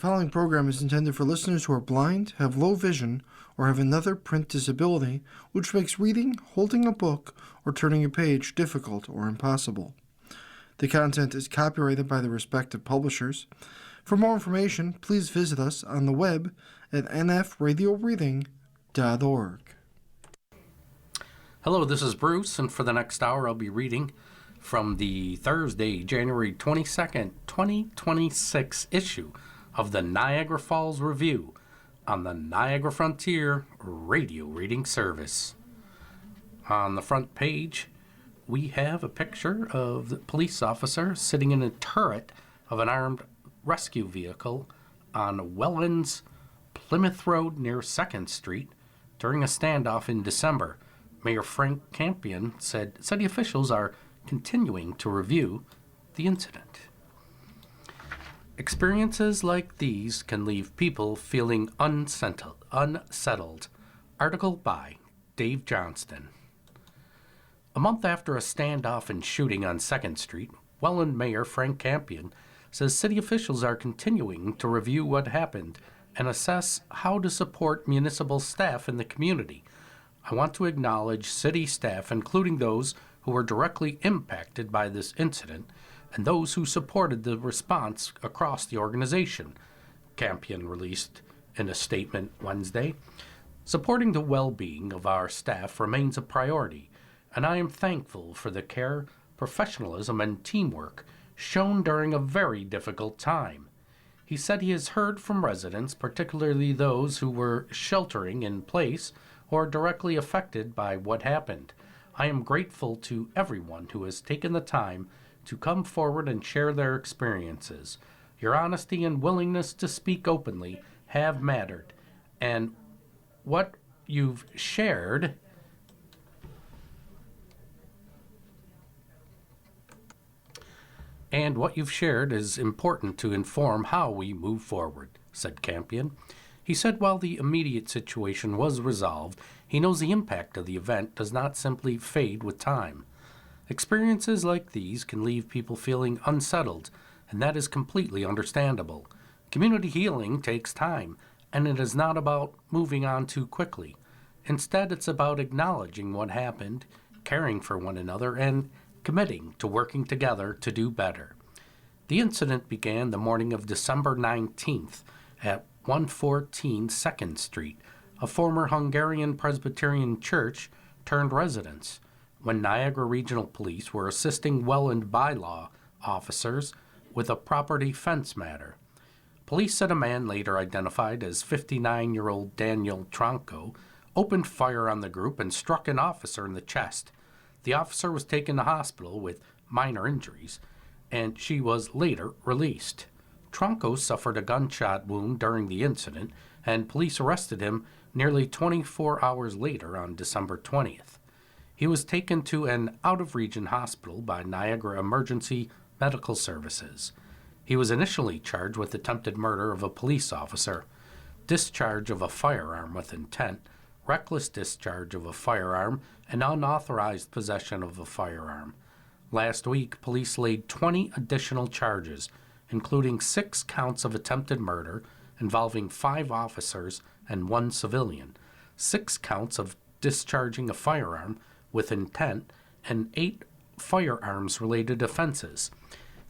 following program is intended for listeners who are blind, have low vision, or have another print disability, which makes reading, holding a book, or turning a page difficult or impossible. The content is copyrighted by the respective publishers. For more information, please visit us on the web at nfradioreading.org. Hello, this is Bruce, and for the next hour I'll be reading from the Thursday, January 22nd, 2026 issue of the Niagara Falls Review on the Niagara Frontier Radio Reading Service. On the front page, we have a picture of the police officer sitting in a turret of an armed rescue vehicle on Welland's Plymouth Road near 2nd Street during a standoff in December. Mayor Frank Campion said city officials are continuing to review the incident. Experiences like these can leave people feeling unsettled. Article by Dave Johnston. A month after a standoff and shooting on 2nd Street, Welland Mayor Frank Campion says city officials are continuing to review what happened and assess how to support municipal staff in the community. I want to acknowledge city staff, including those who were directly impacted by this incident and those who supported the response across the organization, Campion released in a statement Wednesday. Supporting the well-being of our staff remains a priority, and I am thankful for the care, professionalism, and teamwork shown during a very difficult time. He said he has heard from residents, particularly those who were sheltering in place or directly affected by what happened. I am grateful to everyone who has taken the time to come forward and share their experiences. Your honesty and willingness to speak openly have mattered, and what you've shared is important to inform how we move forward, said Campion. He said while the immediate situation was resolved, he knows the impact of the event does not simply fade with time. Experiences like these can leave people feeling unsettled, and that is completely understandable. Community healing takes time, and it is not about moving on too quickly. Instead, it's about acknowledging what happened, caring for one another, and committing to working together to do better. The incident began the morning of December 19th at 114 2nd Street, a former Hungarian Presbyterian church turned residence, when Niagara Regional Police were assisting Welland bylaw officers with a property fence matter. Police said a man later identified as 59-year-old Daniel Tronco opened fire on the group and struck an officer in the chest. The officer was taken to hospital with minor injuries, and she was later released. Tronco suffered a gunshot wound during the incident, and police arrested him nearly 24 hours later on December 20th. He was taken to an out-of-region hospital by Niagara Emergency Medical Services. He was initially charged with attempted murder of a police officer, discharge of a firearm with intent, reckless discharge of a firearm, and unauthorized possession of a firearm. Last week, police laid 20 additional charges, including 6 counts of attempted murder involving 5 officers and 1 civilian, 6 counts of discharging a firearm with intent, and 8 firearms-related offenses.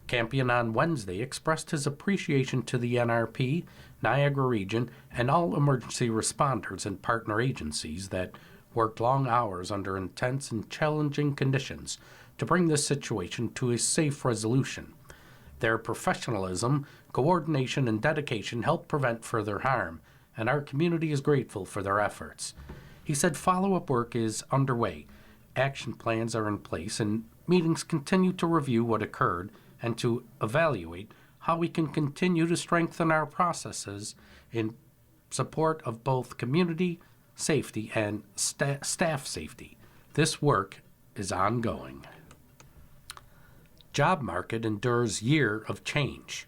Campion on Wednesday expressed his appreciation to the NRP, Niagara Region, and all emergency responders and partner agencies that worked long hours under intense and challenging conditions to bring this situation to a safe resolution. Their professionalism, coordination, and dedication helped prevent further harm, and our community is grateful for their efforts. He said follow-up work is underway, action plans are in place, and meetings continue to review what occurred and to evaluate how we can continue to strengthen our processes in support of both community safety and staff safety. This work is ongoing. Job market endures year of change.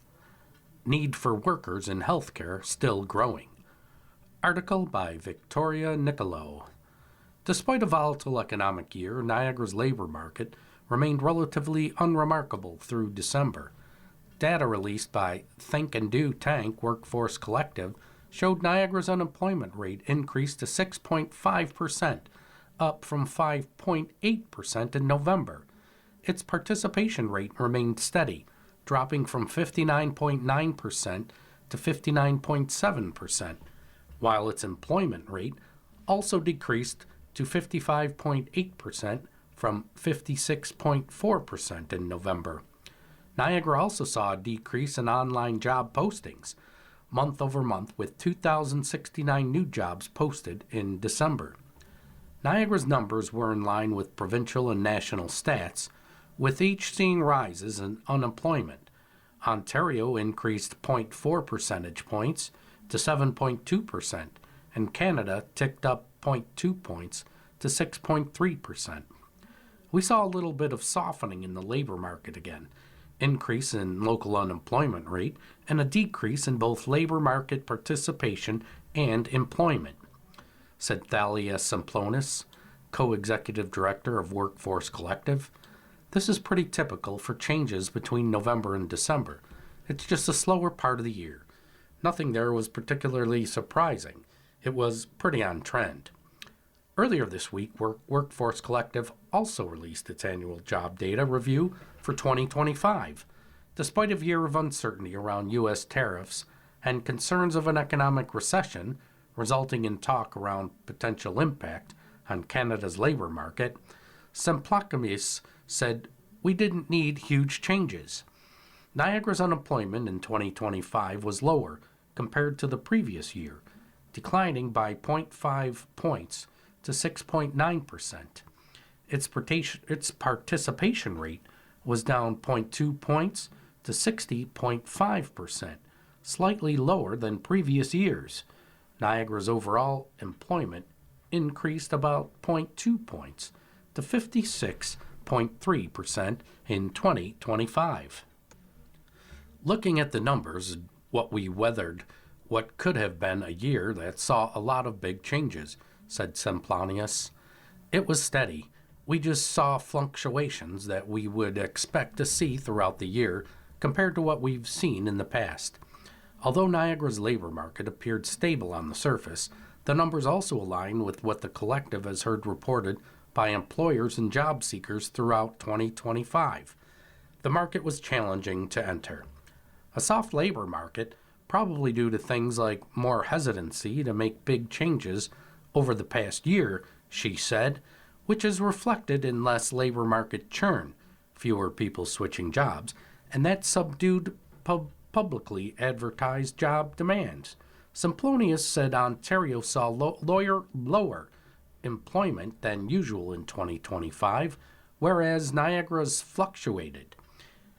Need for workers in healthcare still growing. Article by Victoria Nicolo. Despite a volatile economic year, Niagara's labor market remained relatively unremarkable through December. Data released by Think and Do Tank Workforce Collective showed Niagara's unemployment rate increased to 6.5%, up from 5.8% in November. Its participation rate remained steady, dropping from 59.9% to 59.7%, while its employment rate also decreased to 55.8% from 56.4% in November. Niagara also saw a decrease in online job postings, month over month, with 2,069 new jobs posted in December. Niagara's numbers were in line with provincial and national stats, with each seeing rises in unemployment. Ontario increased 0.4 percentage points to 7.2%, and Canada ticked up 0.2 points to 6.3%. We saw a little bit of softening in the labor market again, increase in local unemployment rate, and a decrease in both labor market participation and employment, said Thalia Simplonis, co-executive director of Workforce Collective. This is pretty typical for changes between November and December. It's just a slower part of the year. Nothing there was particularly surprising. It was pretty on trend. Earlier this week, Workforce Collective also released its annual job data review for 2025. Despite a year of uncertainty around U.S. tariffs and concerns of an economic recession resulting in talk around potential impact on Canada's labor market, Semplakamis said, "We didn't need huge changes." Niagara's unemployment in 2025 was lower compared to the previous year, declining by 0.5 points to 6.9%. Its participation rate was down 0.2 points to 60.5%, slightly lower than previous years. Niagara's overall employment increased about 0.2 points to 56.3% in 2025. Looking at the numbers, what could have been a year that saw a lot of big changes, said Semplonius. It was steady. We just saw fluctuations that we would expect to see throughout the year compared to what we've seen in the past. Although Niagara's labor market appeared stable on the surface, the numbers also align with what the collective has heard reported by employers and job seekers throughout 2025. The market was challenging to enter. A soft labor market, probably due to things like more hesitancy to make big changes over the past year, she said, which is reflected in less labor market churn, fewer people switching jobs, and that subdued publicly advertised job demands. Semplonius said Ontario saw lower employment than usual in 2025, whereas Niagara's fluctuated.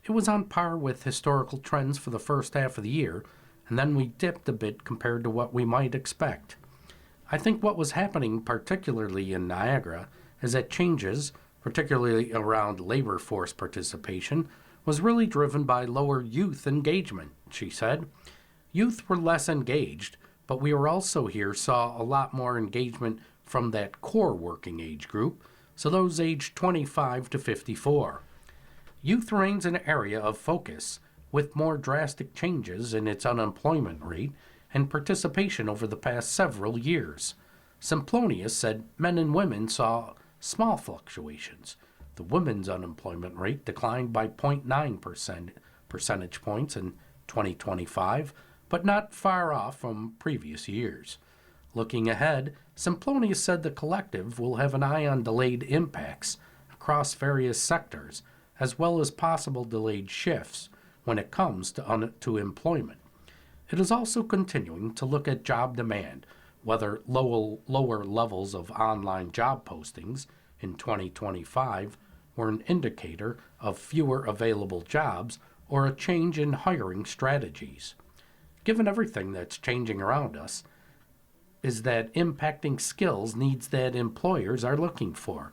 It was on par with historical trends for the first half of the year, and then we dipped a bit compared to what we might expect. I think what was happening, particularly in Niagara, is that changes, particularly around labor force participation, was really driven by lower youth engagement, she said. Youth were less engaged, but we were also saw a lot more engagement from that core working age group, so those aged 25 to 54. Youth remains an area of focus, with more drastic changes in its unemployment rate and participation over the past several years. Semplonius said men and women saw small fluctuations. The women's unemployment rate declined by 0.9 percentage points in 2025, but not far off from previous years. Looking ahead, Semplonius said the collective will have an eye on delayed impacts across various sectors, as well as possible delayed shifts when it comes to employment. It is also continuing to look at job demand, whether lower levels of online job postings in 2025 were an indicator of fewer available jobs or a change in hiring strategies. Given everything that's changing around us, is that impacting skills needs that employers are looking for?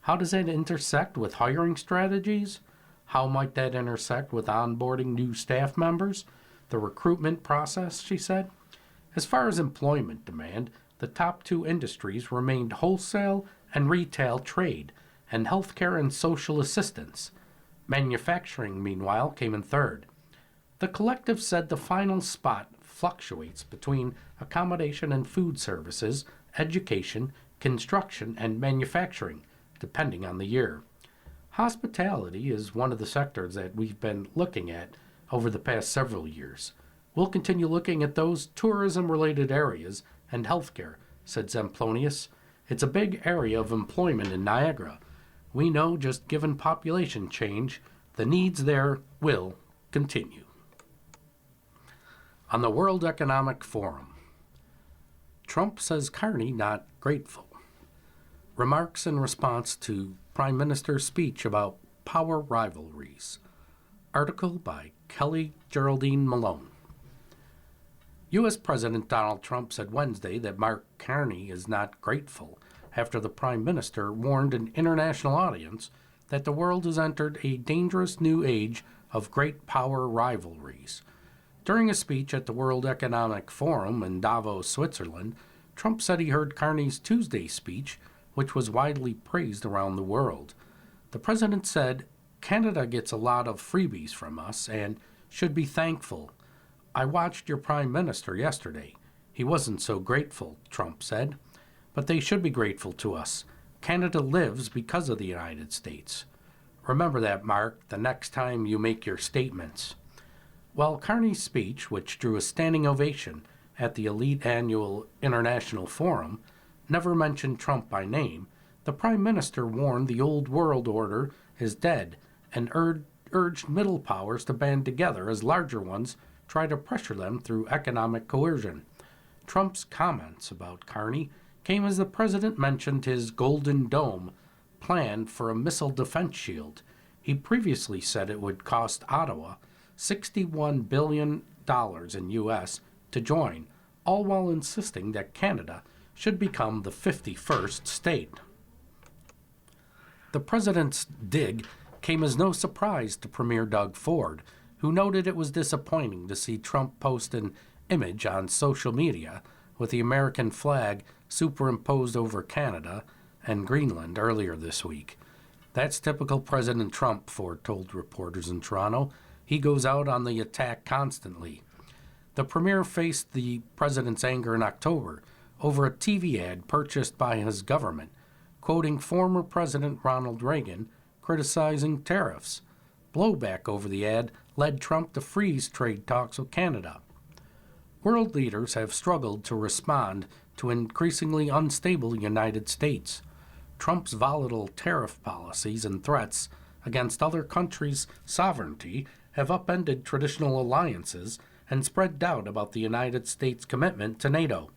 How does that intersect with hiring strategies? How might that intersect with onboarding new staff members? The recruitment process, she said. As far as employment demand, the top two industries remained wholesale and retail trade, and healthcare and social assistance. Manufacturing, meanwhile, came in third. The collective said the final spot fluctuates between accommodation and food services, education, construction, and manufacturing, depending on the year. Hospitality is one of the sectors that we've been looking at over the past several years. We'll continue looking at those tourism-related areas and healthcare, said Zemplonius. It's a big area of employment in Niagara. We know just given population change, the needs there will continue. On the World Economic Forum, Trump says Carney not grateful. Remarks in response to Prime Minister's speech about power rivalries. Article by Kelly Geraldine Malone. U.S. President Donald Trump said Wednesday that Mark Carney is not grateful after the Prime Minister warned an international audience that the world has entered a dangerous new age of great power rivalries. During a speech at the World Economic Forum in Davos, Switzerland, Trump said he heard Carney's Tuesday speech, which was widely praised around the world. The president said, "Canada gets a lot of freebies from us and should be thankful. I watched your prime minister yesterday. He wasn't so grateful," Trump said. "But they should be grateful to us. Canada lives because of the United States. Remember that, Mark, the next time you make your statements." While Carney's speech, which drew a standing ovation at the elite annual International Forum, never mentioned Trump by name, the Prime Minister warned the old world order is dead and urged middle powers to band together as larger ones try to pressure them through economic coercion. Trump's comments about Carney came as the president mentioned his Golden Dome plan for a missile defense shield. He previously said it would cost Ottawa $61 billion in U.S. to join, all while insisting that Canada should become the 51st state. The president's dig came as no surprise to Premier Doug Ford, who noted it was disappointing to see Trump post an image on social media with the American flag superimposed over Canada and Greenland earlier this week. "That's typical President Trump," Ford told reporters in Toronto. "He goes out on the attack constantly." The premier faced the president's anger in October over a TV ad purchased by his government, quoting former President Ronald Reagan criticizing tariffs. Blowback over the ad led Trump to freeze trade talks with Canada. World leaders have struggled to respond to an increasingly unstable United States. Trump's volatile tariff policies and threats against other countries' sovereignty have upended traditional alliances and spread doubt about the United States' commitment to NATO.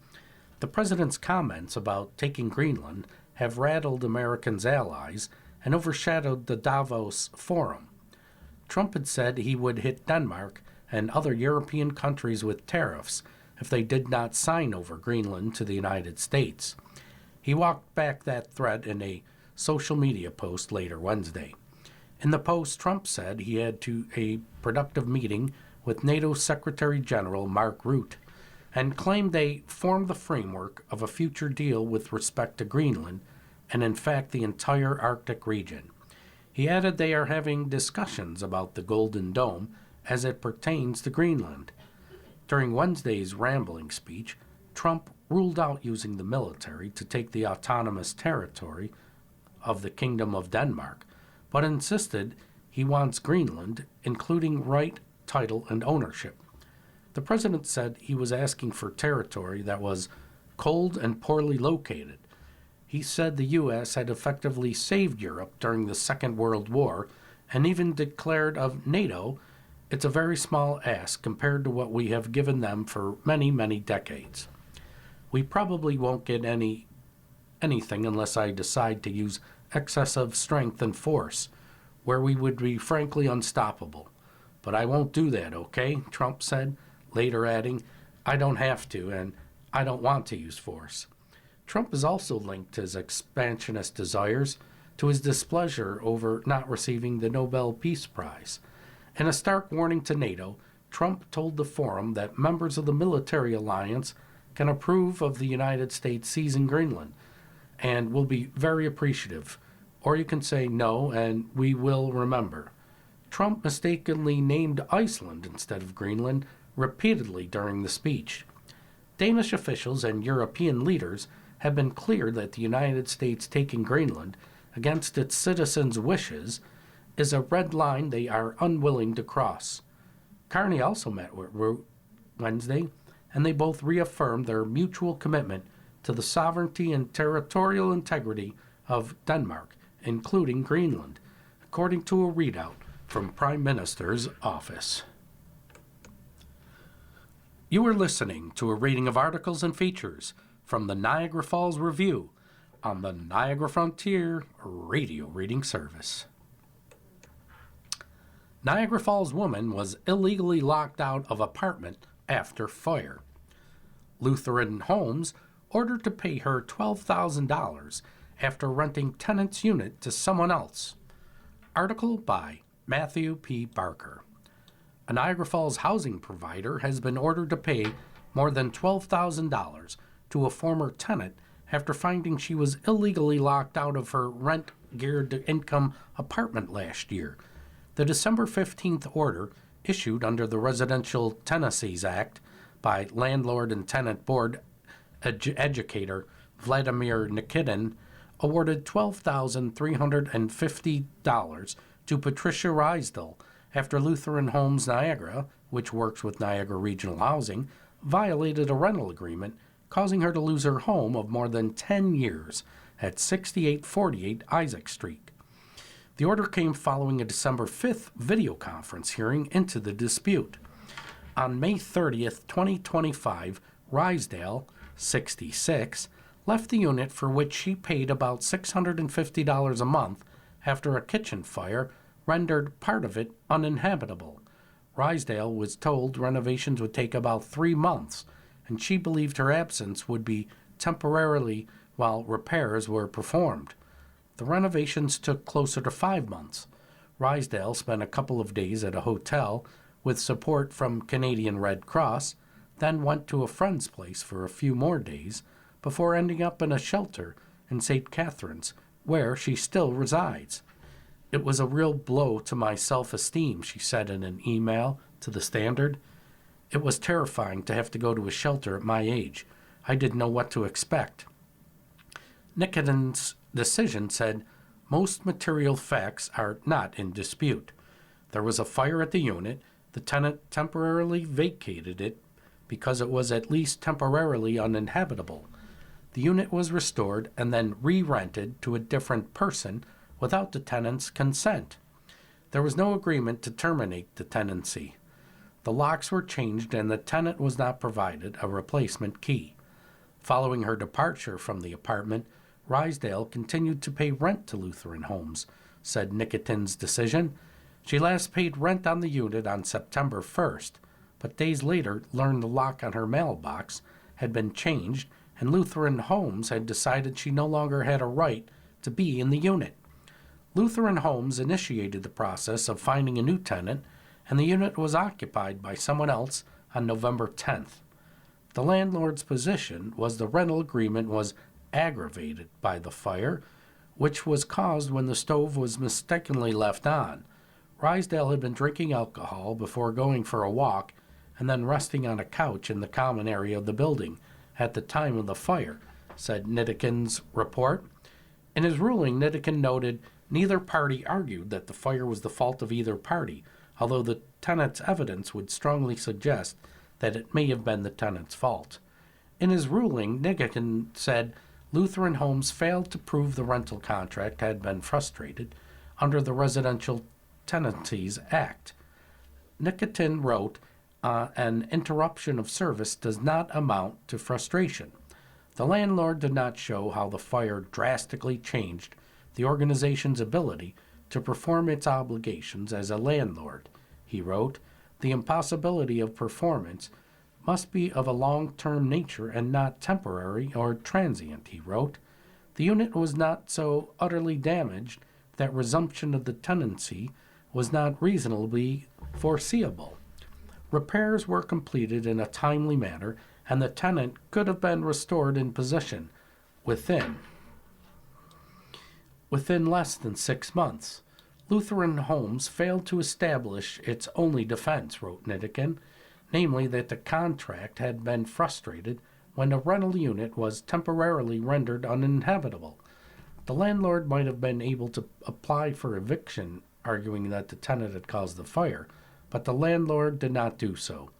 The president's comments about taking Greenland have rattled Americans' allies and overshadowed the Davos Forum. Trump had said he would hit Denmark and other European countries with tariffs if they did not sign over Greenland to the United States. He walked back that threat in a social media post later Wednesday. In the post, Trump said he had a productive meeting with NATO Secretary General Mark Rutte and claimed they formed the framework of a future deal with respect to Greenland and, in fact, the entire Arctic region. He added they are having discussions about the Golden Dome as it pertains to Greenland. During Wednesday's rambling speech, Trump ruled out using the military to take the autonomous territory of the Kingdom of Denmark, but insisted he wants Greenland, including right, title, and ownership. The president said he was asking for territory that was cold and poorly located. He said the U.S. had effectively saved Europe during the Second World War and even declared of NATO, "It's a very small ask compared to what we have given them for many, many decades. We probably won't get anything unless I decide to use excessive strength and force, where we would be frankly unstoppable. But I won't do that, okay?" Trump said, later adding, "I don't have to, and I don't want to use force." Trump has also linked his expansionist desires to his displeasure over not receiving the Nobel Peace Prize. In a stark warning to NATO, Trump told the forum that members of the military alliance can approve of the United States seizing Greenland and will be very appreciative, or you can say no and we will remember. Trump mistakenly named Iceland instead of Greenland repeatedly during the speech. Danish officials and European leaders have been clear that the United States taking Greenland against its citizens' wishes is a red line they are unwilling to cross. Carney also met with Rutte Wednesday, and they both reaffirmed their mutual commitment to the sovereignty and territorial integrity of Denmark, including Greenland, according to a readout from Prime Minister's office. You are listening to a reading of articles and features from the Niagara Falls Review on the Niagara Frontier Radio Reading Service. Niagara Falls woman was illegally locked out of apartment after fire. Lutheran Homes ordered to pay her $12,000 after renting tenant's unit to someone else. Article by Matthew P. Barker. A Niagara Falls housing provider has been ordered to pay more than $12,000 to a former tenant after finding she was illegally locked out of her rent-geared income apartment last year. The December 15th order, issued under the Residential Tenancies Act by Landlord and Tenant Board educator Vladimir Nikitin, awarded $12,350 to Patricia Rysdale after Lutheran Homes Niagara, which works with Niagara Regional Housing, violated a rental agreement, causing her to lose her home of more than 10 years at 6848 Isaac Street. The order came following a December 5th video conference hearing into the dispute. On May 30th, 2025, Rysdale, 66, left the unit for which she paid about $650 a month after a kitchen fire rendered part of it uninhabitable. Rysdale was told renovations would take about 3 months, and she believed her absence would be temporarily while repairs were performed. The renovations took closer to 5 months. Rysdale spent a couple of days at a hotel with support from Canadian Red Cross, then went to a friend's place for a few more days before ending up in a shelter in St. Catharines, where she still resides. It was a real blow to my self-esteem, she said in an email to The Standard. It was terrifying to have to go to a shelter at my age. I didn't know what to expect. Nikitin's decision said most material facts are not in dispute. There was a fire at the unit. The tenant temporarily vacated it because it was at least temporarily uninhabitable. The unit was restored and then re-rented to a different person without the tenant's consent. There was no agreement to terminate the tenancy. The locks were changed and the tenant was not provided a replacement key. Following her departure from the apartment, Rysdale continued to pay rent to Lutheran Homes, said Nikitin's decision. She last paid rent on the unit on September 1st, but days later learned the lock on her mailbox had been changed and Lutheran Homes had decided she no longer had a right to be in the unit. Lutheran Homes initiated the process of finding a new tenant, and the unit was occupied by someone else on November 10th. The landlord's position was the rental agreement was aggravated by the fire, which was caused when the stove was mistakenly left on. Rysdale had been drinking alcohol before going for a walk and then resting on a couch in the common area of the building at the time of the fire, said Nikitin's report. In his ruling, Nikitin noted neither party argued that the fire was the fault of either party, although the tenant's evidence would strongly suggest that it may have been the tenant's fault. In his ruling, Nikitin said Lutheran Homes failed to prove the rental contract had been frustrated under the Residential Tenancies Act. Nikitin wrote, an interruption of service does not amount to frustration. The landlord did not show how the fire drastically changed the organization's ability to perform its obligations as a landlord. He wrote, the impossibility of performance must be of a long-term nature and not temporary or transient, he wrote. The unit was not so utterly damaged that resumption of the tenancy was not reasonably foreseeable. Repairs were completed in a timely manner, and the tenant could have been restored in possession within less than 6 months. Lutheran Homes failed to establish its only defense, wrote Nidekin, namely that the contract had been frustrated when the rental unit was temporarily rendered uninhabitable. The landlord might have been able to apply for eviction, arguing that the tenant had caused the fire, but the landlord did not do so.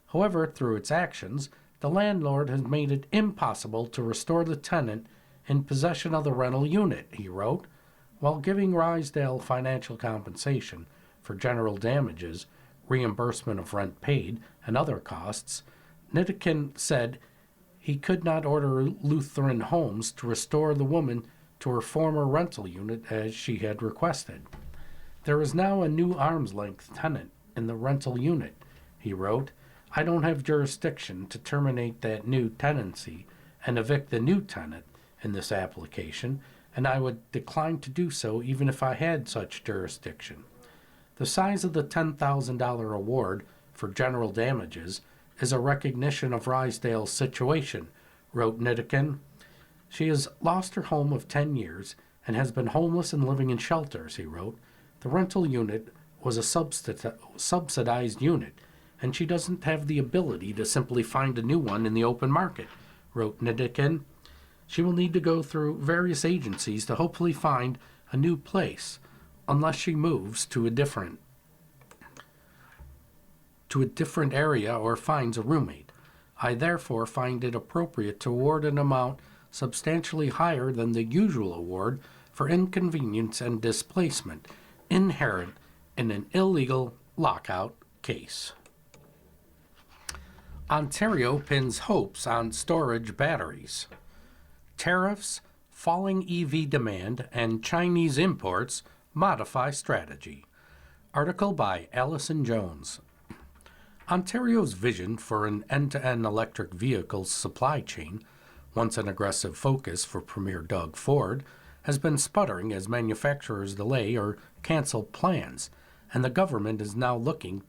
However, through its actions, the landlord has made it impossible to restore the tenant in possession of the rental unit, he wrote. While giving Rysdale financial compensation for general damages, reimbursement of rent paid, and other costs, Nidekin said he could not order Lutheran Homes to restore the woman to her former rental unit as she had requested. There is now a new arm's-length tenant in the rental unit, he wrote. I don't have jurisdiction to terminate that new tenancy and evict the new tenant in this application, and I would decline to do so even if I had such jurisdiction. The size of the $10,000 award for general damages is a recognition of Rysdale's situation, wrote Nidekin. She has lost her home of 10 years and has been homeless and living in shelters, he wrote. The rental unit was a subsidized unit, and she doesn't have the ability to simply find a new one in the open market, wrote Nidekin. She will need to go through various agencies to hopefully find a new place, unless she moves to a different area or finds a roommate. I therefore find it appropriate to award an amount substantially higher than the usual award for inconvenience and displacement inherent in an illegal lockout case. Ontario pins hopes on storage batteries. Tariffs, falling EV demand, and Chinese imports modify strategy. Article by Allison Jones. Ontario's vision for an end-to-end electric vehicle supply chain, once an aggressive focus for Premier Doug Ford, has been sputtering as manufacturers delay or cancel plans, and the government is now looking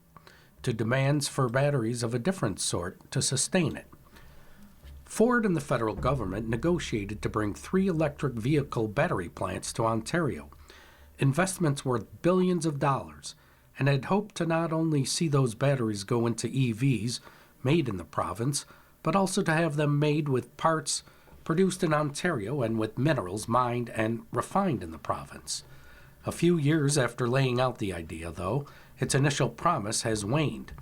to demands for batteries of a different sort to sustain it. Ford and the federal government negotiated to bring 3 electric vehicle battery plants to Ontario, investments worth billions of dollars, and had hoped to not only see those batteries go into EVs made in the province, but also to have them made with parts produced in Ontario and with minerals mined and refined in the province. A few years after laying out the idea, though, its initial promise has waned.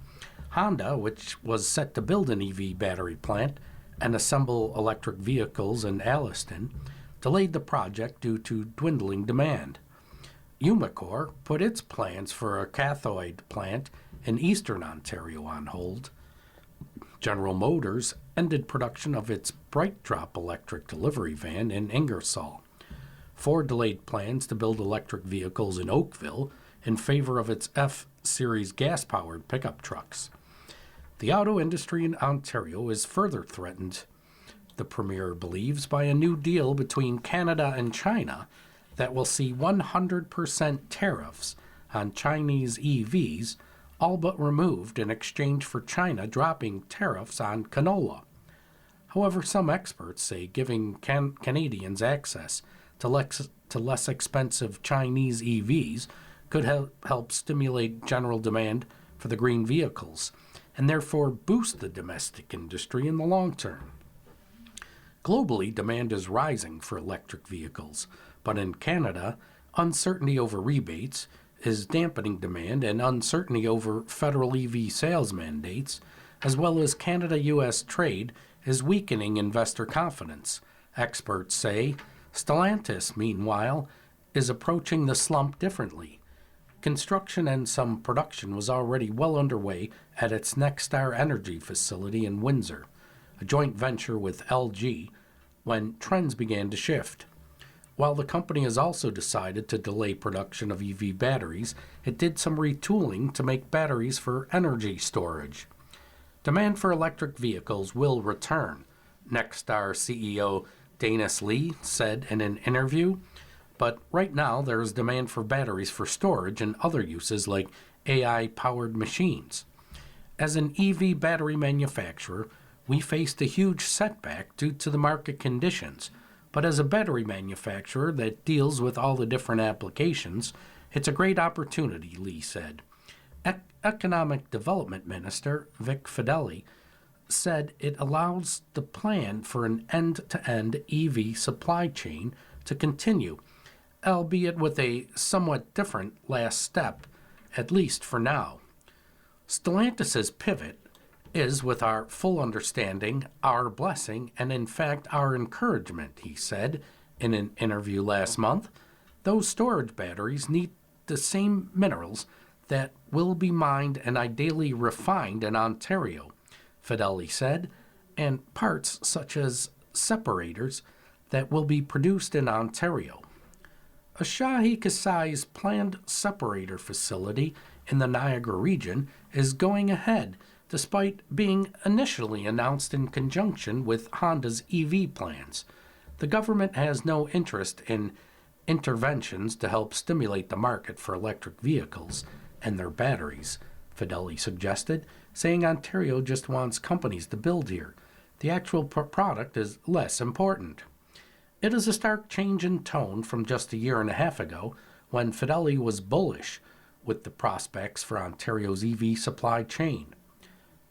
Honda, which was set to build an EV battery plant and assemble electric vehicles in Alliston, delayed the project due to dwindling demand. Umicore put its plans for a cathode plant in eastern Ontario on hold. General Motors ended production of its Bright Drop electric delivery van in Ingersoll. Ford delayed plans to build electric vehicles in Oakville in favor of its F-Series gas-powered pickup trucks. The auto industry in Ontario is further threatened, the Premier believes, by a new deal between Canada and China that will see 100% tariffs on Chinese EVs, all but removed in exchange for China dropping tariffs on canola. However, some experts say giving Canadians access to less expensive Chinese EVs could help stimulate general demand for the green vehicles, and therefore boost the domestic industry in the long term. Globally, demand is rising for electric vehicles, but in Canada, uncertainty over rebates is dampening demand, and uncertainty over federal EV sales mandates, as well as Canada-U.S. trade, is weakening investor confidence. Experts say Stellantis, meanwhile, is approaching the slump differently. Construction and some production was already well underway at its Nexstar Energy facility in Windsor, a joint venture with LG, when trends began to shift. While the company has also decided to delay production of EV batteries, it did some retooling to make batteries for energy storage. Demand for electric vehicles will return, Nexstar CEO Danis Lee said in an interview, but right now there is demand for batteries for storage and other uses like AI-powered machines. As an EV battery manufacturer, we faced a huge setback due to the market conditions, but as a battery manufacturer that deals with all the different applications, It's a great opportunity, Lee said. Economic Development Minister Vic Fedeli said it allows the plan for an end-to-end EV supply chain to continue, albeit with a somewhat different last step, at least for now. Stellantis' pivot is, with our full understanding, our blessing, and in fact our encouragement, he said in an interview last month. Those storage batteries need the same minerals that will be mined and ideally refined in Ontario, Fedeli said, and parts such as separators that will be produced in Ontario. A Shahi Kasai's planned separator facility in the Niagara region is going ahead, despite being initially announced in conjunction with Honda's EV plans. The government has no interest in interventions to help stimulate the market for electric vehicles and their batteries, Fedeli suggested, saying Ontario just wants companies to build here. The actual product is less important. It is a stark change in tone from just a year and a half ago, when Fedeli was bullish with the prospects for Ontario's EV supply chain.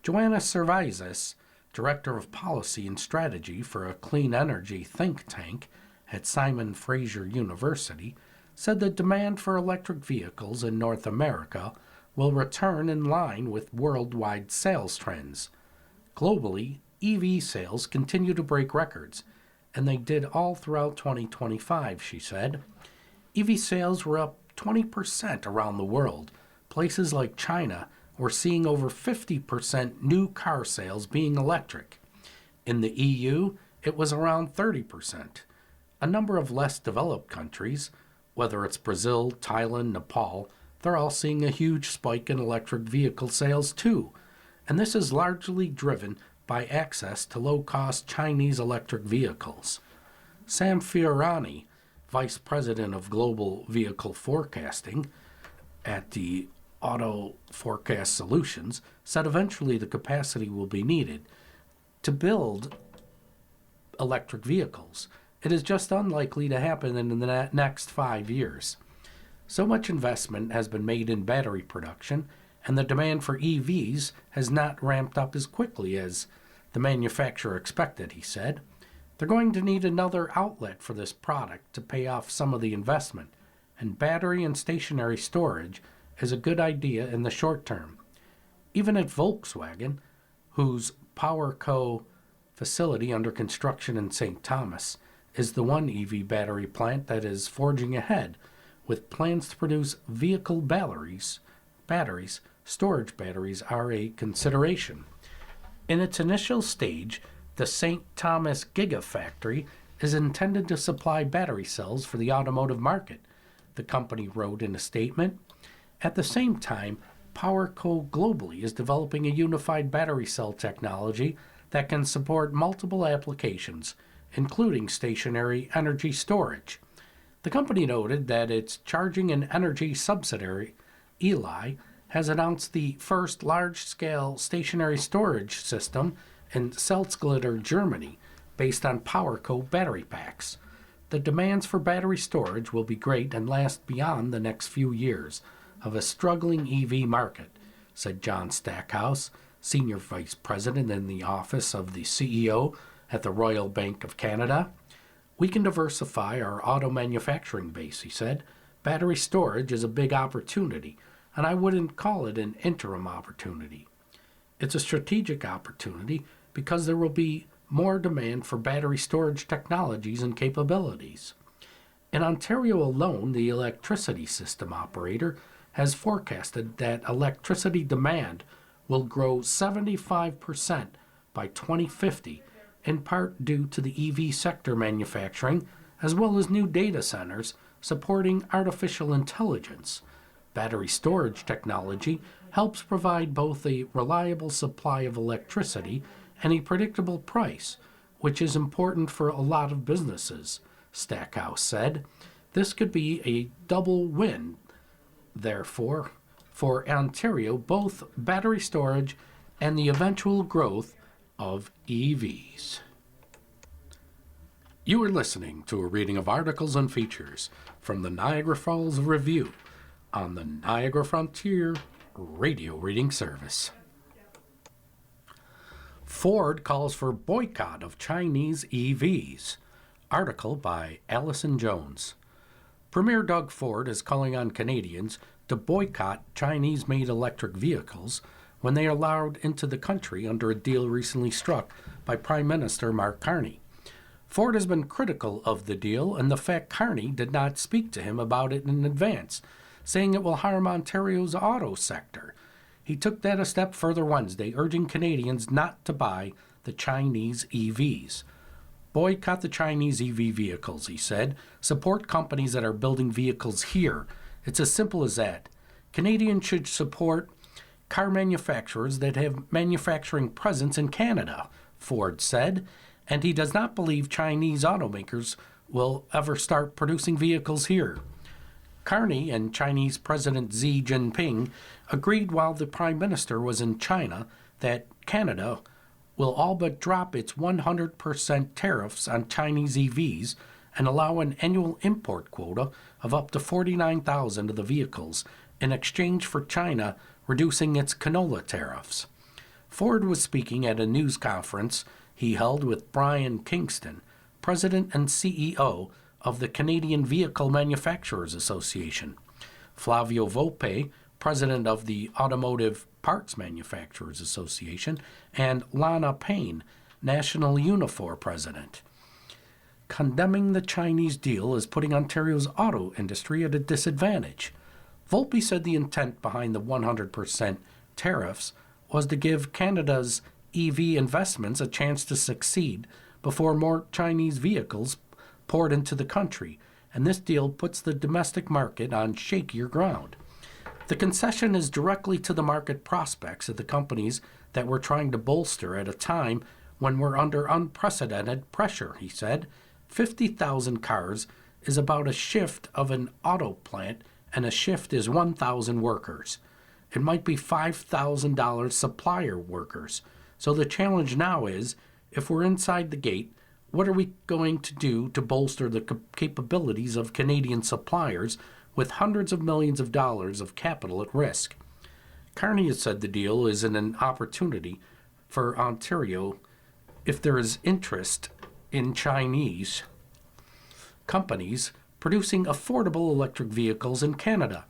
Joanna Servaisis, Director of Policy and Strategy for a clean energy think tank at Simon Fraser University, said the demand for electric vehicles in North America will return in line with worldwide sales trends. Globally, EV sales continue to break records, and they did all throughout 2025, she said. EV sales were up 20% around the world. Places like China were seeing over 50% new car sales being electric. In the EU, it was around 30%. A number of less developed countries, whether it's Brazil, Thailand, Nepal, they're all seeing a huge spike in electric vehicle sales too. And this is largely driven by access to low-cost Chinese electric vehicles. Sam Fiorani, Vice President of Global Vehicle Forecasting at the Auto Forecast Solutions, said eventually the capacity will be needed to build electric vehicles. It is just unlikely to happen in the next 5 years. So much investment has been made in battery production, and the demand for EVs has not ramped up as quickly as the manufacturer expected, he said. They're going to need another outlet for this product to pay off some of the investment, and battery and stationary storage is a good idea in the short term. Even at Volkswagen, whose PowerCo facility under construction in St. Thomas is the one EV battery plant that is forging ahead, with plans to produce vehicle batteries, storage batteries are a consideration. In its initial stage, the St. Thomas Gigafactory is intended to supply battery cells for the automotive market, the company wrote in a statement. At the same time, PowerCo globally is developing a unified battery cell technology that can support multiple applications, including stationary energy storage. The company noted that its charging and energy subsidiary, Eli, has announced the first large-scale stationary storage system in Salzgitter, Germany, based on PowerCo battery packs. The demands for battery storage will be great and last beyond the next few years of a struggling EV market, said John Stackhouse, Senior Vice President in the Office of the CEO at the Royal Bank of Canada. We can diversify our auto manufacturing base, he said. Battery storage is a big opportunity, and I wouldn't call it an interim opportunity. It's a strategic opportunity because there will be more demand for battery storage technologies and capabilities. In Ontario alone, the electricity system operator has forecasted that electricity demand will grow 75% by 2050, in part due to the EV sector manufacturing, as well as new data centers supporting artificial intelligence. Battery storage technology helps provide both a reliable supply of electricity and a predictable price, which is important for a lot of businesses, Stackhouse said. This could be a double win, therefore, for Ontario, both battery storage and the eventual growth of EVs. You are listening to a reading of articles and features from the Niagara Falls Review, on the Niagara Frontier radio reading service. Ford calls for boycott of Chinese EVs. Article by Allison Jones. Premier Doug Ford is calling on Canadians to boycott Chinese-made electric vehicles when they are allowed into the country under a deal recently struck by Prime Minister Mark Carney. Ford has been critical of the deal and the fact Carney did not speak to him about it in advance, saying it will harm Ontario's auto sector. He took that a step further Wednesday, urging Canadians not to buy the Chinese EVs. Boycott the Chinese EV vehicles, he said. Support companies that are building vehicles here. It's as simple as that. Canadians should support car manufacturers that have manufacturing presence in Canada, Ford said, and he does not believe Chinese automakers will ever start producing vehicles here. Carney and Chinese President Xi Jinping agreed while the Prime Minister was in China that Canada will all but drop its 100% tariffs on Chinese EVs and allow an annual import quota of up to 49,000 of the vehicles in exchange for China reducing its canola tariffs. Ford was speaking at a news conference he held with Brian Kingston, President and CEO of the Canadian Vehicle Manufacturers Association, Flavio Volpe, President of the Automotive Parts Manufacturers Association, and Lana Payne, National Unifor President. Condemning the Chinese deal is putting Ontario's auto industry at a disadvantage. Volpe said the intent behind the 100% tariffs was to give Canada's EV investments a chance to succeed before more Chinese vehicles poured into the country, and this deal puts the domestic market on shakier ground. The concession is directly to the market prospects of the companies that we're trying to bolster at a time when we're under unprecedented pressure, he said. 50,000 cars is about a shift of an auto plant, and a shift is 1,000 workers. It might be $5,000 supplier workers. So the challenge now is, if we're inside the gate, what are we going to do to bolster the capabilities of Canadian suppliers with hundreds of millions of dollars of capital at risk? Carney has said the deal is an opportunity for Ontario if there is interest in Chinese companies producing affordable electric vehicles in Canada.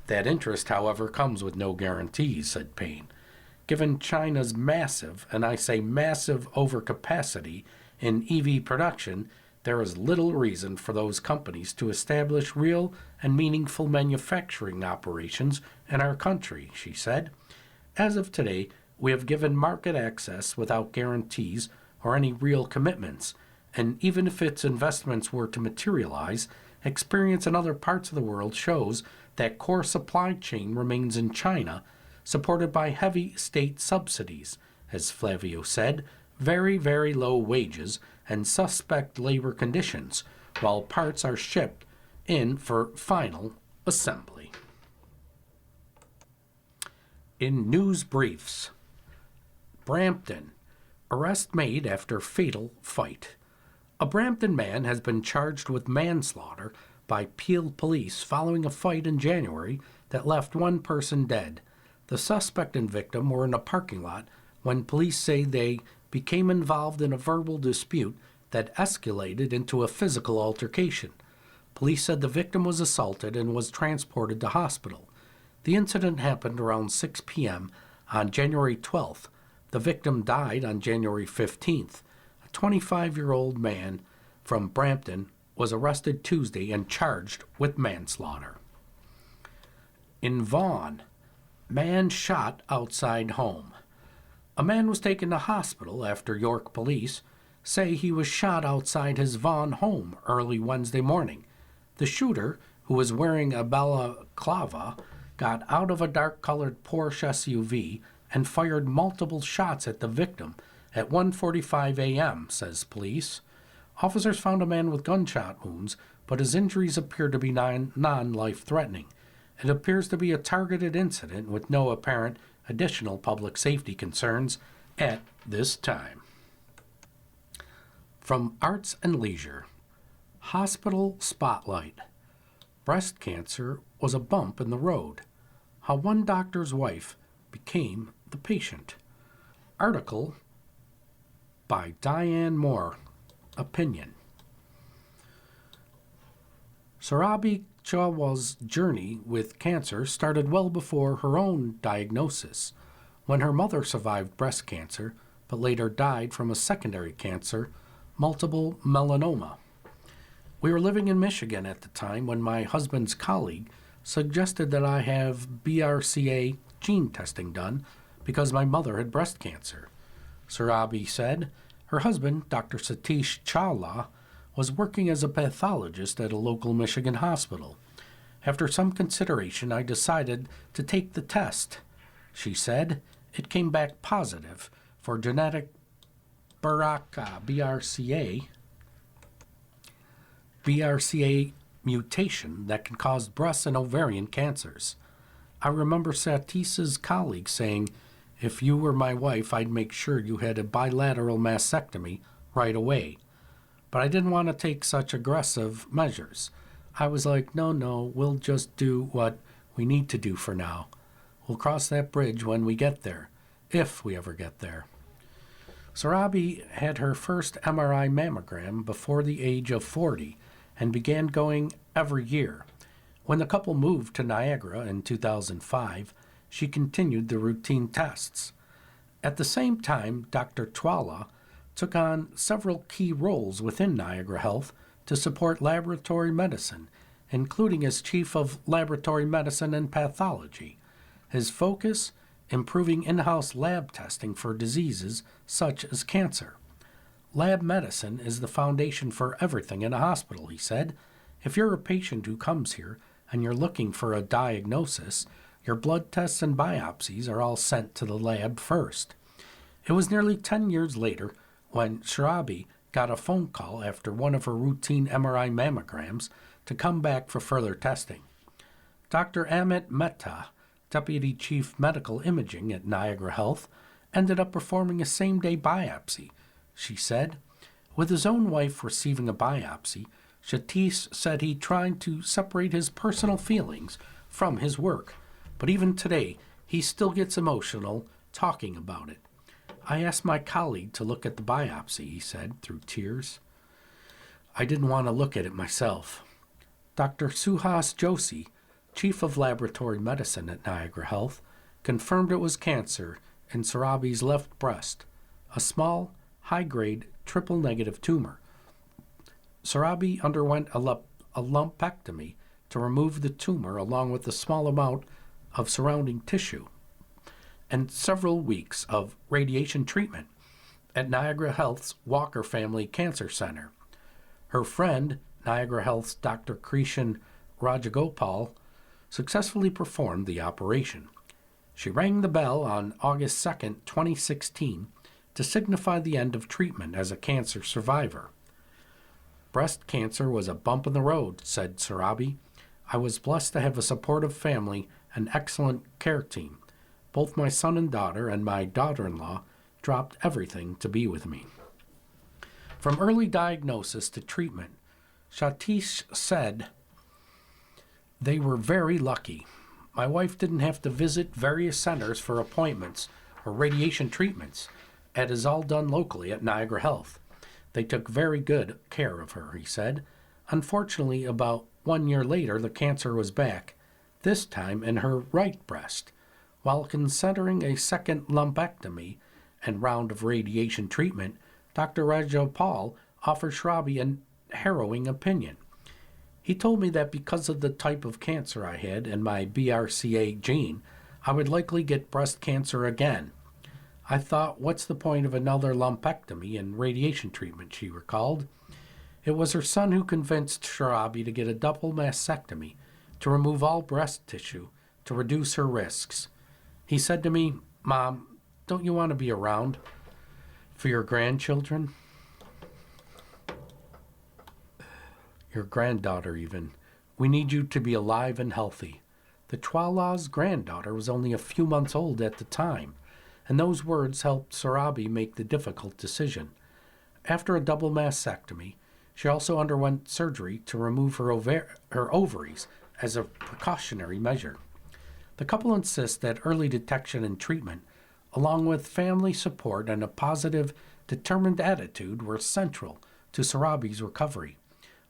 That interest, however, comes with no guarantees, said Payne. Given China's massive, and I say massive, overcapacity in EV production, there is little reason for those companies to establish real and meaningful manufacturing operations in our country, she said. As of today, we have given market access without guarantees or any real commitments, and even if its investments were to materialize, experience in other parts of the world shows that core supply chain remains in China, supported by heavy state subsidies, as Flavio said, very, very low wages and suspect labor conditions, while parts are shipped in for final assembly. In news briefs, Brampton, arrest made after fatal fight. A Brampton man has been charged with manslaughter by Peel police following a fight in January that left one person dead. The suspect and victim were in a parking lot when police say they became involved in a verbal dispute that escalated into a physical altercation. Police said the victim was assaulted and was transported to hospital. The incident happened around 6 p.m. on January 12th. The victim died on January 15th. A 25-year-old man from Brampton was arrested Tuesday and charged with manslaughter. In Vaughan, man shot outside home. A man was taken to hospital after York police say he was shot outside his Vaughan home early Wednesday morning. The shooter, who was wearing a balaclava, got out of a dark-colored Porsche SUV and fired multiple shots at the victim at 1:45 a.m., says police. Officers found a man with gunshot wounds, but his injuries appear to be non-life-threatening. It appears to be a targeted incident with no apparent additional public safety concerns at this time. From Arts and Leisure, Hospital Spotlight. Breast cancer was a bump in the road. How one doctor's wife became the patient. Article by Diane Moore. Opinion. Surabhi Chawla's journey with cancer started well before her own diagnosis, when her mother survived breast cancer, but later died from a secondary cancer, multiple melanoma. We were living in Michigan at the time when my husband's colleague suggested that I have BRCA gene testing done because my mother had breast cancer. Surabhi said her husband, Dr. Satish Chawla, was working as a pathologist at a local Michigan hospital. After some consideration, I decided to take the test. She said it came back positive for genetic BRCA mutation that can cause breast and ovarian cancers. I remember Satish's colleague saying, "If you were my wife, I'd make sure you had a bilateral mastectomy right away." But I didn't want to take such aggressive measures. I was like, no, we'll just do what we need to do for now. We'll cross that bridge when we get there, if we ever get there. Surabhi had her first MRI mammogram before the age of 40 and began going every year. When the couple moved to Niagara in 2005, she continued the routine tests. At the same time, Dr. Chawla took on several key roles within Niagara Health to support laboratory medicine, including as Chief of Laboratory Medicine and Pathology. His focus, improving in-house lab testing for diseases such as cancer. Lab medicine is the foundation for everything in a hospital, he said. If you're a patient who comes here and you're looking for a diagnosis, your blood tests and biopsies are all sent to the lab first. It was nearly 10 years later when Surabhi got a phone call after one of her routine MRI mammograms to come back for further testing. Dr. Amit Mehta, Deputy Chief Medical Imaging at Niagara Health, ended up performing a same-day biopsy, she said. With his own wife receiving a biopsy, Satish said he tried to separate his personal feelings from his work, but even today, he still gets emotional talking about it. I asked my colleague to look at the biopsy, he said, through tears. I didn't want to look at it myself. Dr. Suhas Joshi, Chief of Laboratory Medicine at Niagara Health, confirmed it was cancer in Surabhi's left breast, a small, high-grade, triple-negative tumor. Surabhi underwent a lumpectomy to remove the tumor along with a small amount of surrounding tissue, and several weeks of radiation treatment at Niagara Health's Walker Family Cancer Center. Her friend, Niagara Health's Dr. Krishan Rajagopal, successfully performed the operation. She rang the bell on August 2, 2016, to signify the end of treatment as a cancer survivor. Breast cancer was a bump in the road, said Surabhi. I was blessed to have a supportive family and excellent care team. Both my son and daughter and my daughter-in-law dropped everything to be with me. From early diagnosis to treatment, Satish said they were very lucky. My wife didn't have to visit various centers for appointments or radiation treatments. It is all done locally at Niagara Health. They took very good care of her, he said. Unfortunately, about 1 year later, the cancer was back, this time in her right breast. While considering a second lumpectomy and round of radiation treatment, Dr. Rajagopal offered Surabhi a harrowing opinion. He told me that because of the type of cancer I had and my BRCA gene, I would likely get breast cancer again. I thought, what's the point of another lumpectomy and radiation treatment, she recalled. It was her son who convinced Surabhi to get a double mastectomy to remove all breast tissue to reduce her risks. He said to me, Mom, don't you want to be around for your grandchildren? Your granddaughter, even. We need you to be alive and healthy. The Chawla's granddaughter was only a few months old at the time, and those words helped Surabhi make the difficult decision. After a double mastectomy, she also underwent surgery to remove her ovaries as a precautionary measure. The couple insists that early detection and treatment, along with family support and a positive, determined attitude, were central to Sarabi's recovery.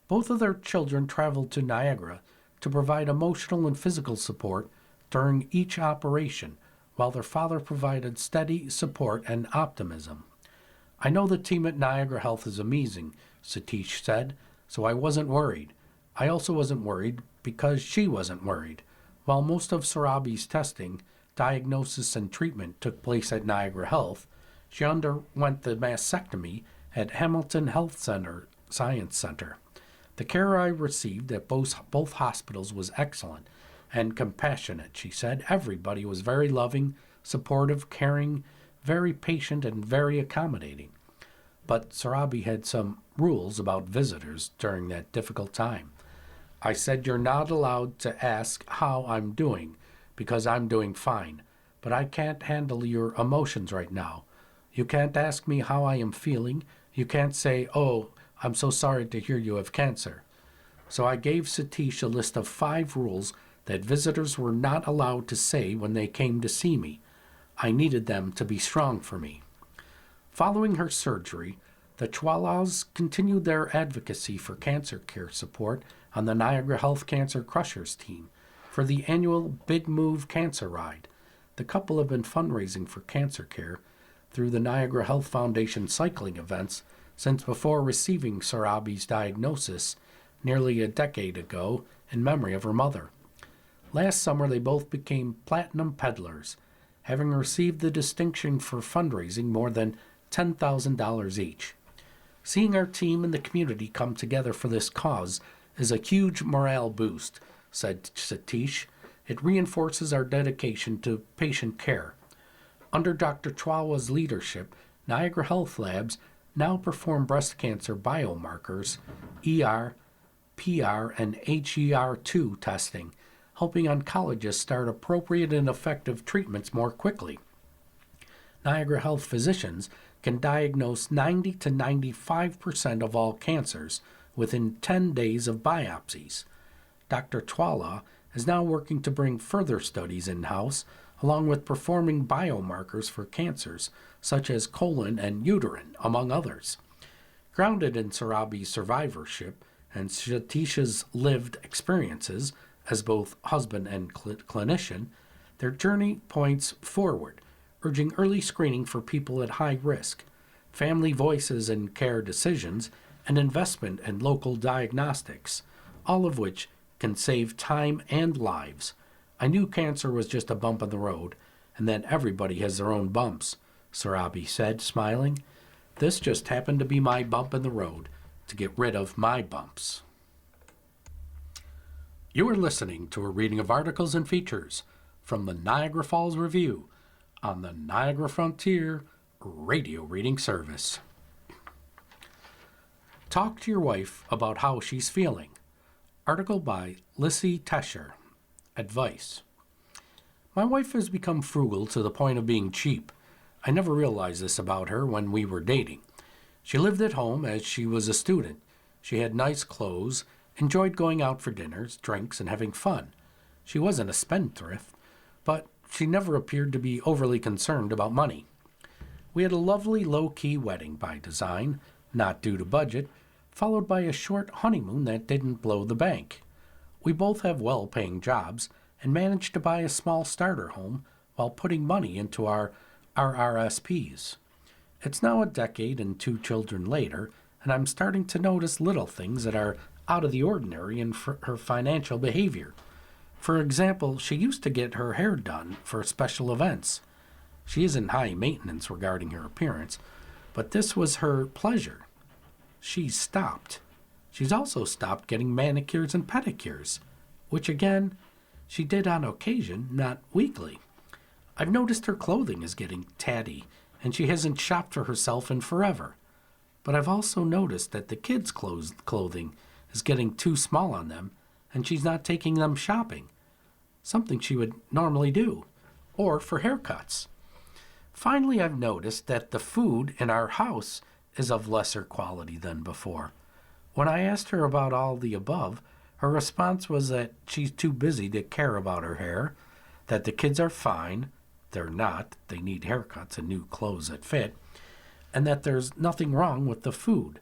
Both of their children traveled to Niagara to provide emotional and physical support during each operation, while their father provided steady support and optimism. "I know the team at Niagara Health is amazing," Satish said, "so I wasn't worried. I also wasn't worried because she wasn't worried." While most of Sarabi's testing, diagnosis, and treatment took place at Niagara Health, she underwent the mastectomy at Hamilton Health Science Center. "The care I received at both hospitals was excellent and compassionate," she said. "Everybody was very loving, supportive, caring, very patient, and very accommodating." But Sarabi had some rules about visitors during that difficult time. "I said you're not allowed to ask how I'm doing, because I'm doing fine, but I can't handle your emotions right now. You can't ask me how I am feeling. You can't say, 'Oh, I'm so sorry to hear you have cancer.' So I gave Satish a list of 5 rules that visitors were not allowed to say when they came to see me. I needed them to be strong for me." Following her surgery, the Chwalas continued their advocacy for cancer care support on the Niagara Health Cancer Crushers team for the annual Big Move Cancer Ride. The couple have been fundraising for cancer care through the Niagara Health Foundation cycling events since before receiving Sarabi's diagnosis nearly a decade ago in memory of her mother. Last summer, they both became platinum peddlers, having received the distinction for fundraising more than $10,000 each. "Seeing our team and the community come together for this cause is a huge morale boost," said Satish. "It reinforces our dedication to patient care." Under Dr. Chwawa's leadership, Niagara Health Labs now perform breast cancer biomarkers, ER, PR, and HER2 testing, helping oncologists start appropriate and effective treatments more quickly. Niagara Health physicians can diagnose 90 to 95% of all cancers within 10 days of biopsies. Dr. Chwala is now working to bring further studies in-house, along with performing biomarkers for cancers such as colon and uterine, among others. Grounded in Sarabi's survivorship and Satish's lived experiences as both husband and clinician, their journey points forward, urging early screening for people at high risk, family voices in care decisions, and investment in local diagnostics, all of which can save time and lives. "I knew cancer was just a bump in the road, and that everybody has their own bumps," Sarabi said, smiling. "This just happened to be my bump in the road to get rid of my bumps." You are listening to a reading of articles and features from the Niagara Falls Review on the Niagara Frontier Radio Reading Service. Talk to your wife about how she's feeling. Article by Lissy Tesher. Advice. My wife has become frugal to the point of being cheap. I never realized this about her when we were dating. She lived at home as she was a student. She had nice clothes, enjoyed going out for dinners, drinks, and having fun. She wasn't a spendthrift, but she never appeared to be overly concerned about money. We had a lovely low-key wedding by design, not due to budget, followed by a short honeymoon that didn't blow the bank. We both have well-paying jobs and managed to buy a small starter home while putting money into our RRSPs. It's now a decade and 2 children later, and I'm starting to notice little things that are out of the ordinary in her financial behavior. For example, she used to get her hair done for special events. She isn't high maintenance regarding her appearance, but this was her pleasure. She's stopped. She's also stopped getting manicures and pedicures, which again, she did on occasion, not weekly. I've noticed her clothing is getting tatty, and she hasn't shopped for herself in forever. But I've also noticed that the kids' clothing is getting too small on them, and she's not taking them shopping, something she would normally do, or for haircuts. Finally, I've noticed that the food in our house is of lesser quality than before. When I asked her about all the above, Her response was that she's too busy to care about her hair, that the kids are fine, they're not, they need haircuts and new clothes that fit, and that there's nothing wrong with the food.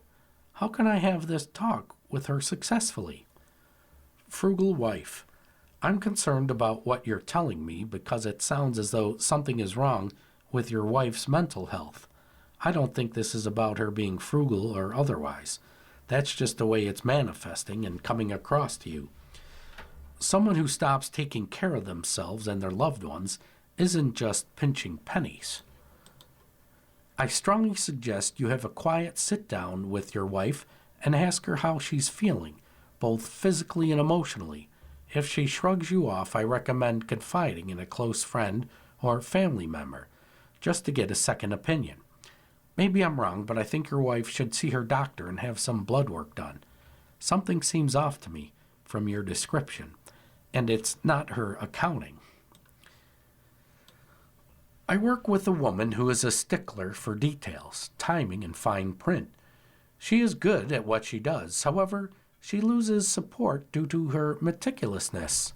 How can I have this talk with her successfully? Frugal wife. I'm concerned about what you're telling me because it sounds as though something is wrong with your wife's mental health. I don't think this is about her being frugal or otherwise. That's just the way it's manifesting and coming across to you. Someone who stops taking care of themselves and their loved ones isn't just pinching pennies. I strongly suggest you have a quiet sit-down with your wife and ask her how she's feeling, both physically and emotionally. If she shrugs you off, I recommend confiding in a close friend or family member, just to get a second opinion. Maybe I'm wrong, but I think your wife should see her doctor and have some blood work done. Something seems off to me from your description, and it's not her accounting. I work with a woman who is a stickler for details, timing, and fine print. She is good at what she does. However, she loses support due to her meticulousness.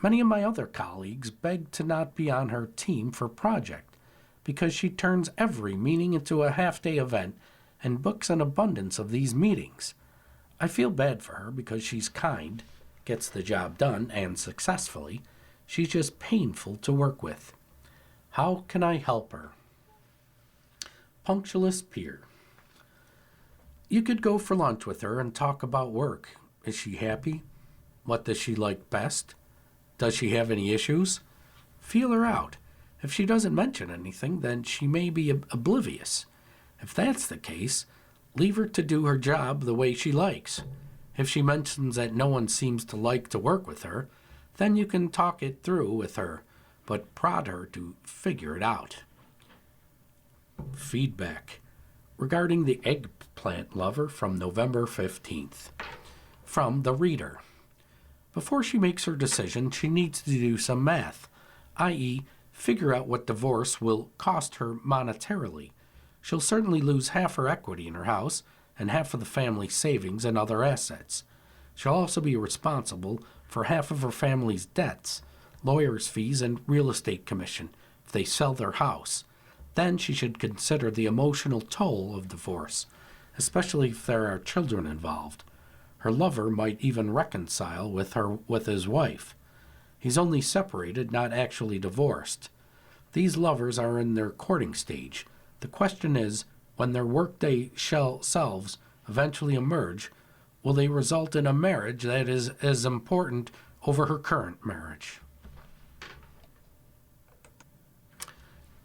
Many of my other colleagues beg to not be on her team for project because she turns every meeting into a half-day event and books an abundance of these meetings. I feel bad for her because she's kind, gets the job done, and successfully. She's just painful to work with. How can I help her? Punctualist peer. You could go for lunch with her and talk about work. Is she happy? What does she like best? Does she have any issues? Feel her out. If she doesn't mention anything, then she may be oblivious. If that's the case, leave her to do her job the way she likes. If she mentions that no one seems to like to work with her, then you can talk it through with her, but prod her to figure it out. Feedback regarding the eggplant lover from November 15th. From the reader. Before she makes her decision, she needs to do some math, i.e., figure out what divorce will cost her monetarily. She'll certainly lose half her equity in her house and half of the family savings and other assets. She'll also be responsible for half of her family's debts, lawyers' fees, and real estate commission if they sell their house. Then she should consider the emotional toll of divorce, especially if there are children involved. Her lover might even reconcile with his wife. He's only separated, not actually divorced. These lovers are in their courting stage. The question is, when their workday selves eventually emerge, will they result in a marriage that is as important over her current marriage?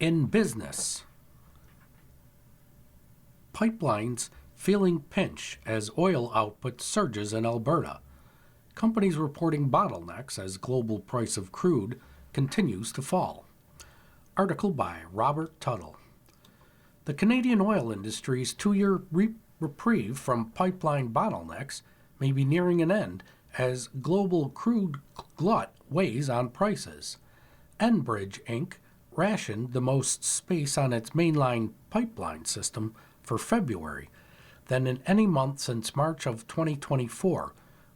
In business, pipelines feeling pinch as oil output surges in Alberta. Companies reporting bottlenecks as global price of crude continues to fall. Article by Robert Tuttle. The Canadian oil industry's 2-year reprieve from pipeline bottlenecks may be nearing an end as global crude glut weighs on prices. Enbridge Inc. rationed the most space on its mainline pipeline system for February than in any month since March of 2024,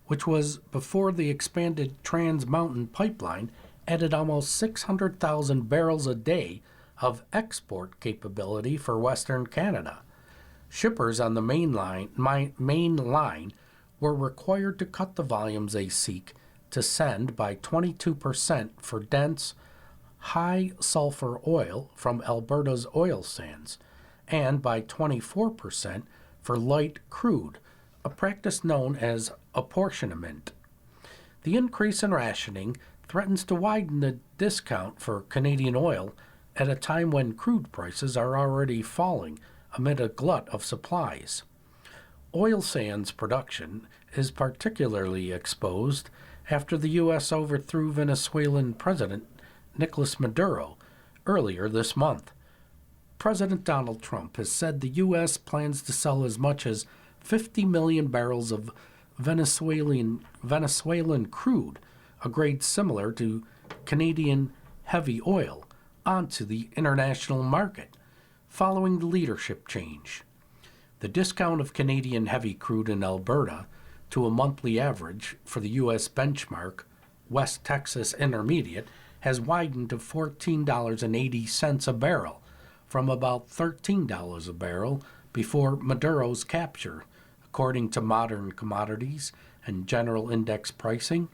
which was before the expanded Trans Mountain Pipeline added almost 600,000 barrels a day of export capability for Western Canada. Shippers on the main line were required to cut the volumes they seek to send by 22% for dense, high-sulfur oil from Alberta's oil sands, and by 24% for light crude, a practice known as apportionment. The increase in rationing threatens to widen the discount for Canadian oil at a time when crude prices are already falling amid a glut of supplies. Oil sands production is particularly exposed after the U.S. overthrew Venezuelan President Nicolas Maduro earlier this month. President Donald Trump has said the U.S. plans to sell as much as 50 million barrels of Venezuelan crude, a grade similar to Canadian heavy oil, onto the international market, following the leadership change. The discount of Canadian heavy crude in Alberta to a monthly average for the U.S. benchmark, West Texas Intermediate, has widened to $14.80 a barrel, from about $13 a barrel before Maduro's capture, according to Modern Commodities and General Index Pricing.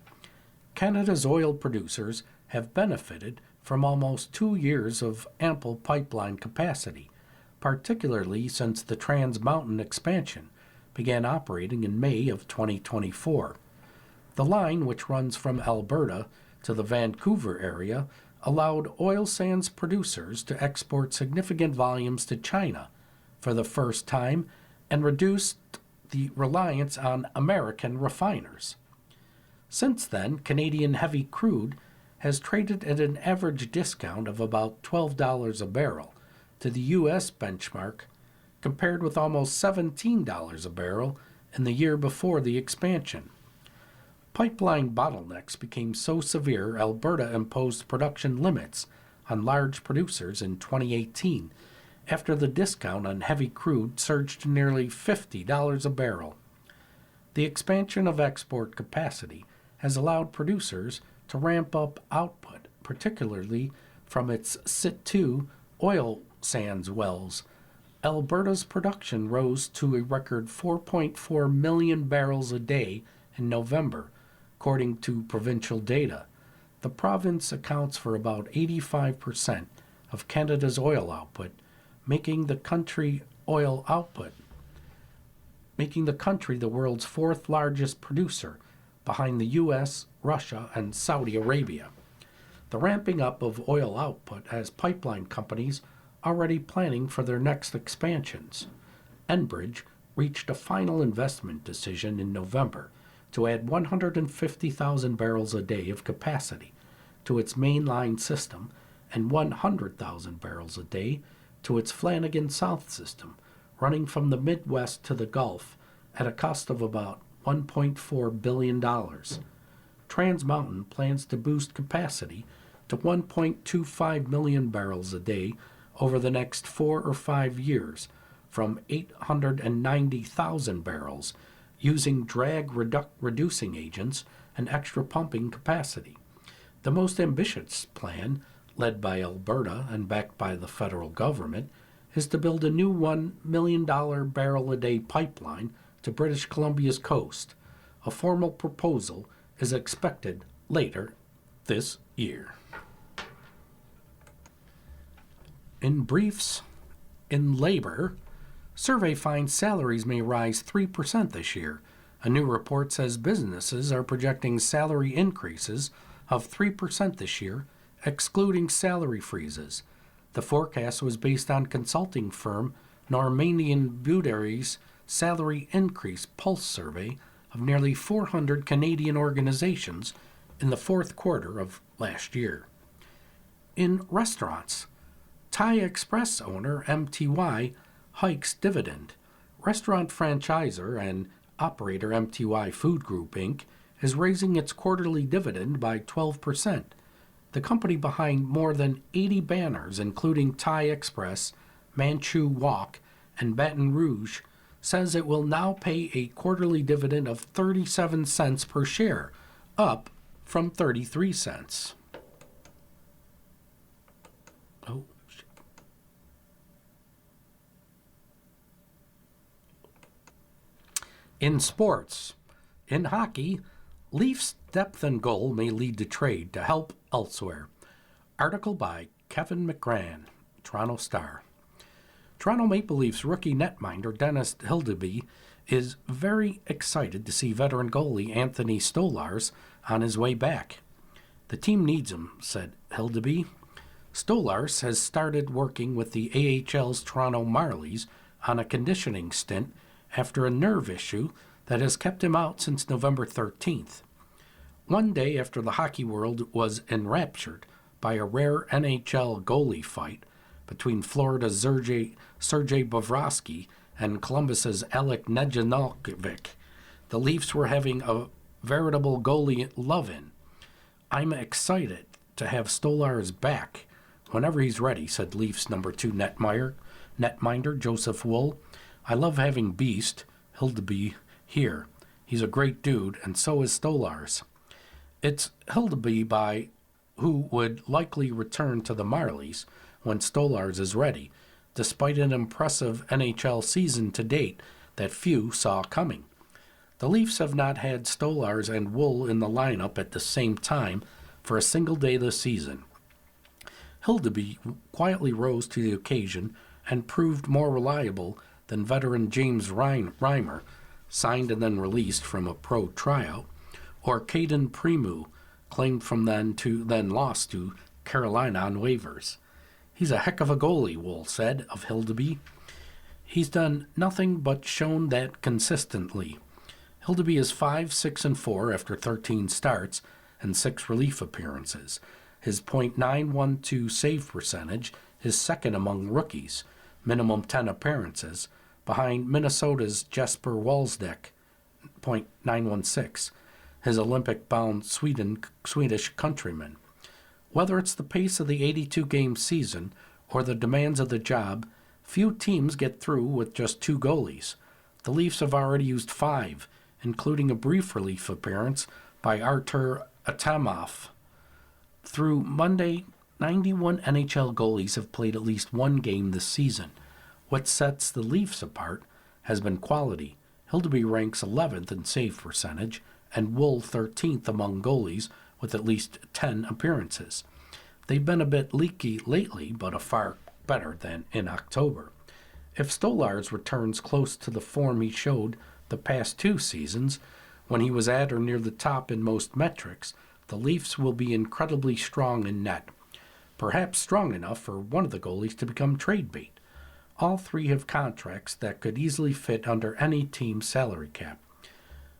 Canada's oil producers have benefited from almost 2 years of ample pipeline capacity, particularly since the Trans Mountain expansion began operating in May of 2024. The line, which runs from Alberta to the Vancouver area, allowed oil sands producers to export significant volumes to China for the first time and reduced the reliance on American refiners. Since then, Canadian heavy crude has traded at an average discount of about $12 a barrel to the U.S. benchmark, compared with almost $17 a barrel in the year before the expansion. Pipeline bottlenecks became so severe Alberta imposed production limits on large producers in 2018 after the discount on heavy crude surged to nearly $50 a barrel. The expansion of export capacity has allowed producers to ramp up output, particularly from its Sit-2 oil sands wells. Alberta's production rose to a record 4.4 million barrels a day in November, according to provincial data. The province accounts for about 85% of Canada's oil output, making the country the world's fourth largest producer, behind the U.S., Russia, and Saudi Arabia. The ramping up of oil output has pipeline companies already planning for their next expansions. Enbridge reached a final investment decision in November to add 150,000 barrels a day of capacity to its mainline system and 100,000 barrels a day to its Flanagan South system, running from the Midwest to the Gulf at a cost of about $1.4 billion. Trans Mountain plans to boost capacity to 1.25 million barrels a day over the next 4 or 5 years, from 890,000 barrels, using drag reducing agents and extra pumping capacity. The most ambitious plan, led by Alberta and backed by the federal government, is to build a new $1 million barrel a day pipeline to British Columbia's coast. A formal proposal is expected later this year. In briefs, in labor, survey finds salaries may rise 3% this year. A new report says businesses are projecting salary increases of 3% this year, excluding salary freezes. The forecast was based on consulting firm Normanian Budery's salary increase pulse survey of nearly 400 Canadian organizations in the fourth quarter of last year. In restaurants, Thai Express owner MTY hikes dividend. Restaurant franchisor and operator MTY Food Group Inc. is raising its quarterly dividend by 12%. The company behind more than 80 banners, including Thai Express, Manchu Wok, and Baton Rouge, says it will now pay a quarterly dividend of 37 cents per share, up from 33 cents. Oh, shit. In sports, in hockey, Leafs' depth and goal may lead to trade to help elsewhere. Article by Kevin McGran, Toronto Star. Toronto Maple Leafs rookie netminder Dennis Hildeby is very excited to see veteran goalie Anthony Stolarz on his way back. The team needs him, said Hildeby. Stolarz has started working with the AHL's Toronto Marlies on a conditioning stint after a nerve issue that has kept him out since November 13th. One day after the hockey world was enraptured by a rare NHL goalie fight between Florida's Sergei Bobrovsky and Columbus's Alek Nedeljkovic, the Leafs were having a veritable goalie love-in. I'm excited to have Stolarz back whenever he's ready, said Leafs number 2 netminder Joseph Wool. I love having Beast, Hildeby, here. He's a great dude, and so is Stolars. It's Hildeby who would likely return to the Marlies when Stolars is ready, despite an impressive NHL season to date that few saw coming. The Leafs have not had Stolars and Wool in the lineup at the same time for a single day this season. Hildeby quietly rose to the occasion and proved more reliable than veteran James Reimer, signed and then released from a pro tryout, or Caden Premu, claimed from then lost to Carolina on waivers. He's a heck of a goalie, Wool said of Hildeby. He's done nothing but shown that consistently. Hildeby is 5-6-4 after 13 starts and 6 relief appearances. His .912 save percentage is second among rookies, minimum 10 appearances, behind Minnesota's Jesper Walsdek, .916, his Olympic-bound Swedish countryman. Whether it's the pace of the 82-game season or the demands of the job, few teams get through with just 2 goalies. The Leafs have already used 5, including a brief relief appearance by Artur Atamov. Through Monday, 91 NHL goalies have played at least 1 game this season. What sets the Leafs apart has been quality. Hildeby ranks 11th in save percentage, and Wool 13th among goalies with at least 10 appearances. They've been a bit leaky lately, but are far better than in October. If Stolars returns close to the form he showed the past 2 seasons, when he was at or near the top in most metrics, the Leafs will be incredibly strong in net, perhaps strong enough for one of the goalies to become trade bait. All 3 have contracts that could easily fit under any team's salary cap.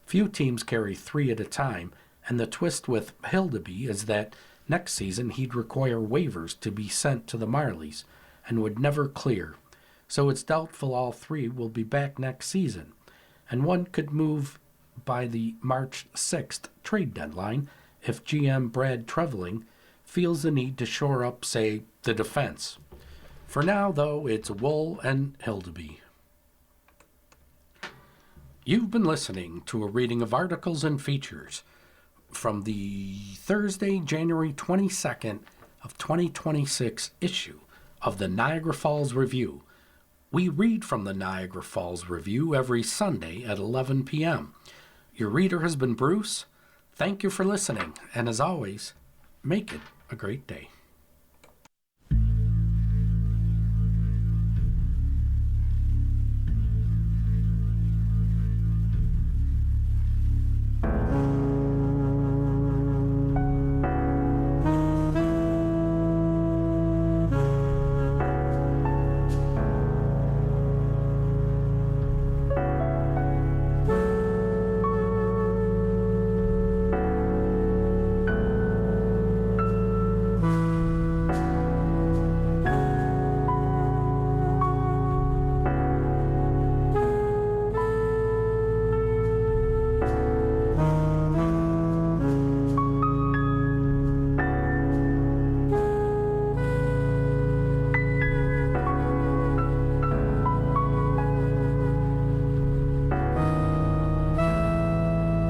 Few teams carry 3 at a time, and the twist with Hildeby is that next season he'd require waivers to be sent to the Marlies and would never clear. So it's doubtful all 3 will be back next season, and one could move by the March 6th trade deadline if GM Brad Treveling feels the need to shore up, say, the defense. For now, though, it's Wool and Hildeby. You've been listening to a reading of articles and features from the Thursday, January 22nd of 2026 issue of the Niagara Falls Review. We read from the Niagara Falls Review every Sunday at 11 p.m. Your reader has been Bruce. Thank you for listening, and as always, make it a great day.